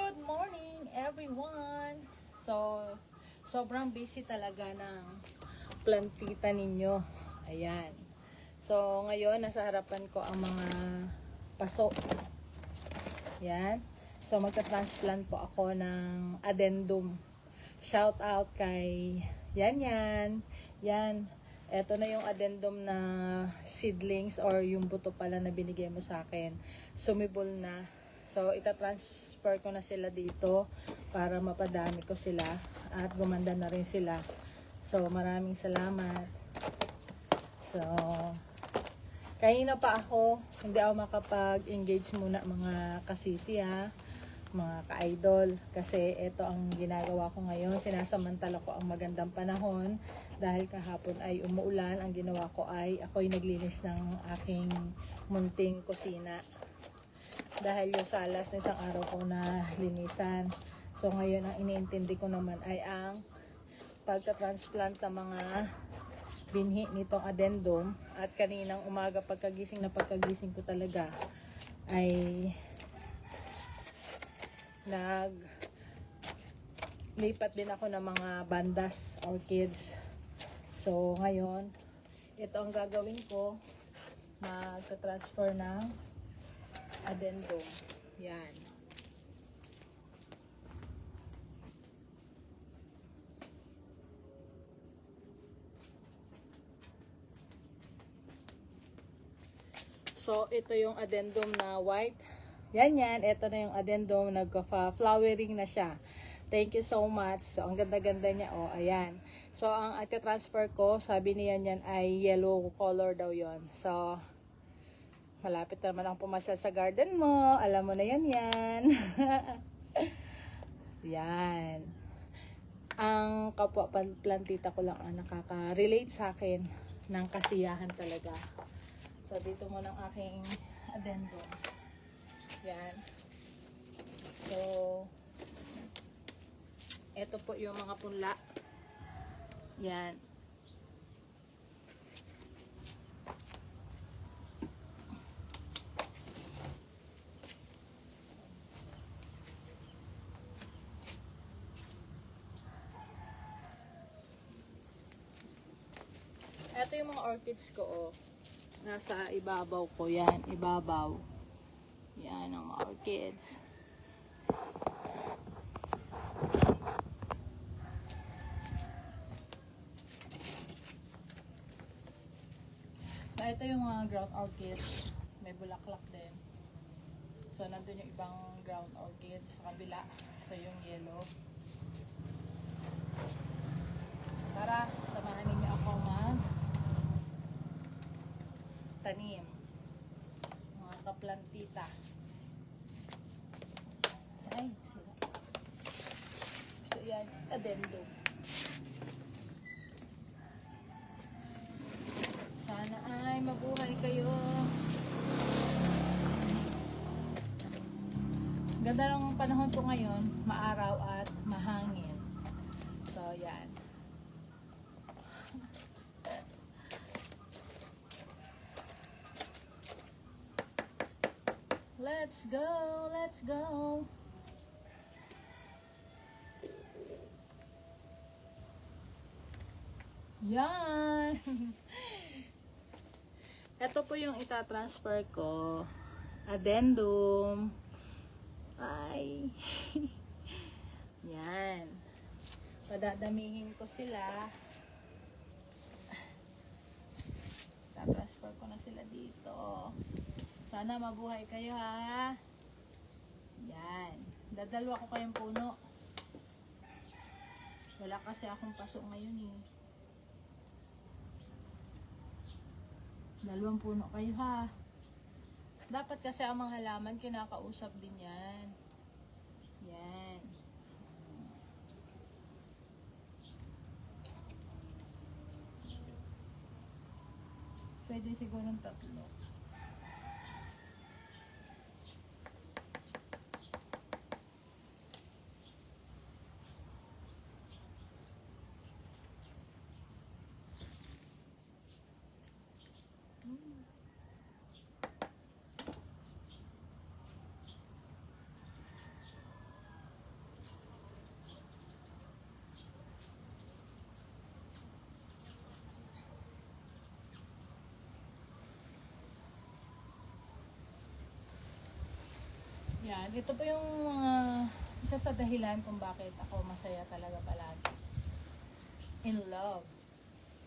Good morning everyone! So, sobrang busy talaga ng plantita ninyo. Ayan. So, ngayon nasa harapan ko ang mga paso. Ayan. So, magta-transplant po ako ng addendum. Shout out kay Yan. Ito na yung addendum na seedlings or yung buto pala na binigay mo sa akin. Sumibol na. So, ita-transfer ko na sila dito para mapadami ko sila at gumanda na rin sila. So, maraming salamat. So, kanina pa hindi ako makapag-engage muna mga kasisi mga ka-idol. Kasi ito ang ginagawa ko ngayon. Sinasamantala ko ang magandang panahon. Dahil kahapon ay umuulan, ang ginawa ko ay ako'y naglinis ng aking munting kusina. Dahil yung salas na isang araw ko na linisan. So ngayon ang iniintindi ko naman ay ang pagka-transplant ng mga binhi nitong addendum. At kaninang umaga pagkagising ko talaga ay lipat din ako ng mga bandas orchids. So ngayon ito ang gagawin ko, magsa-transfer ng addendum. Yan. So ito yung addendum na white. Yan. Ito na yung addendum, nagka-flowering na siya. Thank you so much. So ang ganda-ganda niya. Oh, ayan. So ang ati-transfer ko, sabi niya yan ay yellow color daw yon. So malapit naman ang pumasyal sa garden mo. Alam mo na yan. Yan. Ang kapwa plantita ko lang ang nakaka-relate sa akin ng kasiyahan talaga. So, dito mo ng aking addendum. Yan. So, ito po yung mga punla. Yan. Ito yung mga orchids ko, oh. Nasa ibabaw ko, yan. Ibabaw. Yan ang mga orchids. So, ito yung mga ground orchids. May bulaklak din. So, nandun yung ibang ground orchids sa kabila. So, yung yellow. Tara, samahan ninyo ako tanim, mga kaplantita. Ay, sila. So yan, addendum. Sana ay mabuhay kayo. Ganda ng panahon po ngayon, maaraw at mahangin. So yan. Let's go. Yan. Ito po yung ita-transfer ko. Addendum. Ay. Yan. Padadamihin ko sila. Ta-transfer ko na sila dito. Sana mabuhay kayo Yan. Dadalwa ko kayong puno. Wala kasi akong paso ngayon Dalawang puno kayo Dapat kasi ang mga halaman kinakausap din yan. Yan. Pwede siguro ng 3. Yan, ito po yung isa sa dahilan kung bakit ako masaya talaga palagi. In love.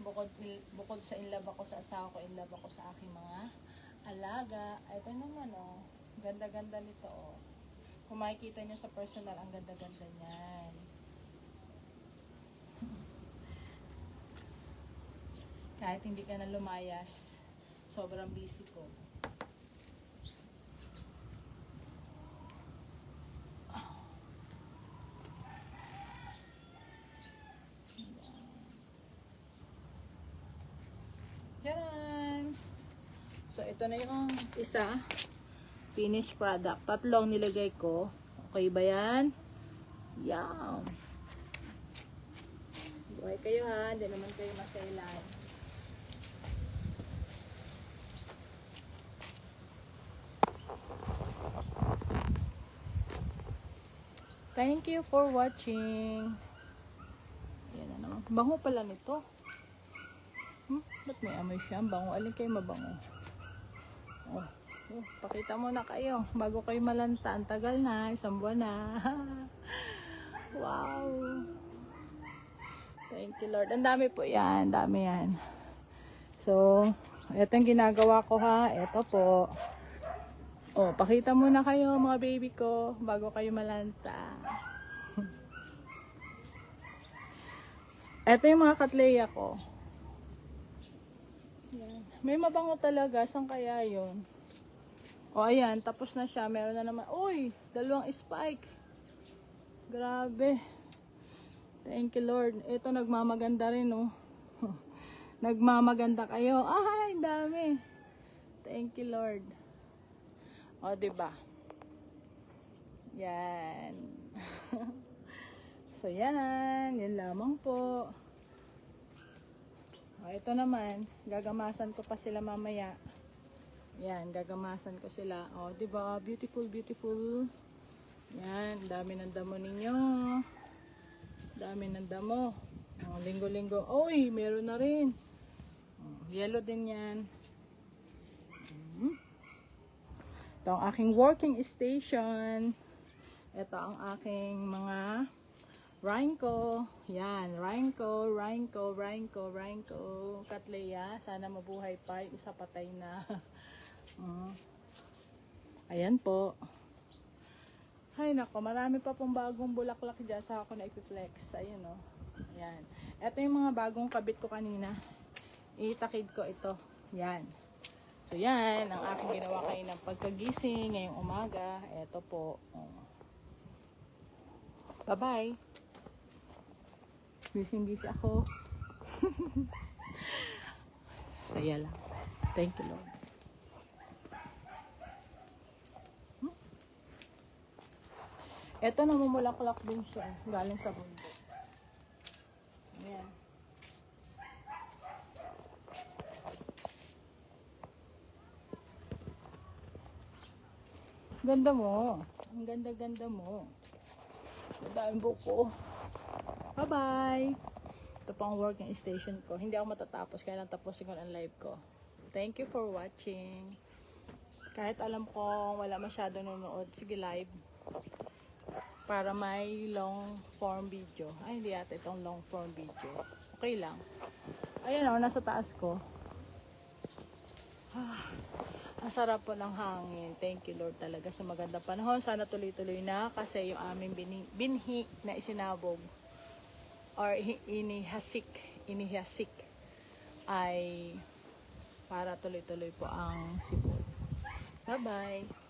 Bukod sa in love ako sa asawa ko, in love ako sa aking mga alaga. Ito naman oh, ganda-ganda nito oh. Kung makikita nyo sa personal, ang ganda-ganda niyan. Kahit hindi ka na lumayas, sobrang busy ko. Yan. So, ito na yung isa. Finished product. Tatlong nilagay ko. Okay ba yan? Yan. Buhay kayo ha. Hindi naman kayo masailan. Thank you for watching. Yan na naman. Bango pala nito. Ba't may amoy siya? Bango. Alin kayo mabango? Oh, pakita mo na kayo. Bago kayo malanta. Ang tagal na. Isang buwan na. Wow. Thank you, Lord. Ang dami po yan. Dami yan. So, ito yung ginagawa ko ha. Ito po. Oh, pakita mo na kayo mga baby ko. Bago kayo malanta. Ito yung mga katleya ko. Yan. May mabango talaga. Saan kaya yun? O ayan, tapos na siya. Meron na naman. Uy! 2 spike. Grabe. Thank you Lord. Ito nagmamaganda rin oh. Nagmamaganda kayo. Ay, dami. Thank you Lord. O, diba? Yan. So yan. Yan lamang po. O, ito naman, gagamasan ko pa sila mamaya. Yan, gagamasan ko sila. O, diba? Beautiful, beautiful. Yan, dami ng damo ninyo. Dami ng damo. O, linggo-linggo. Oy, meron na rin. O, yellow din yan. Ito ang aking working station. Ito ang aking mga Rainco. Yan, Rainco. Katleya, sana mabuhay pa. Yung isa patay na. Ayan po. Ay nako, marami pa pong bagong bulaklak dyan sa ako na ipiflex. Ayun o. Ayan. Ito yung mga bagong kabit ko kanina. Itakid ko ito. Yan. So yan, ang aking ginawa kayo ng pagkagising ngayong umaga. Ito po. Bye-bye. Busy ako. Saya lang. Thank you, Lord. Ito namumulaklak din siya. Galing sa bundok. Ayan. Ganda mo. Ang ganda-ganda mo. Madaming buko. Bye-bye! Ito pang working station ko. Hindi ako matatapos. Kaya lang tapusin ko ang live ko. Thank you for watching. Kahit alam ko wala masyadong nanonood, sige live. Para may long form video. Ay, hindi yata itong long form video. Okay lang. Ayan o, nasa taas ko. Ang sarap po ng hangin. Thank you Lord talaga sa magandang panahon. Sana tuloy-tuloy na kasi yung aming binhi na isinabog or inihasik ay para tuloy-tuloy po ang sipon. Bye-bye!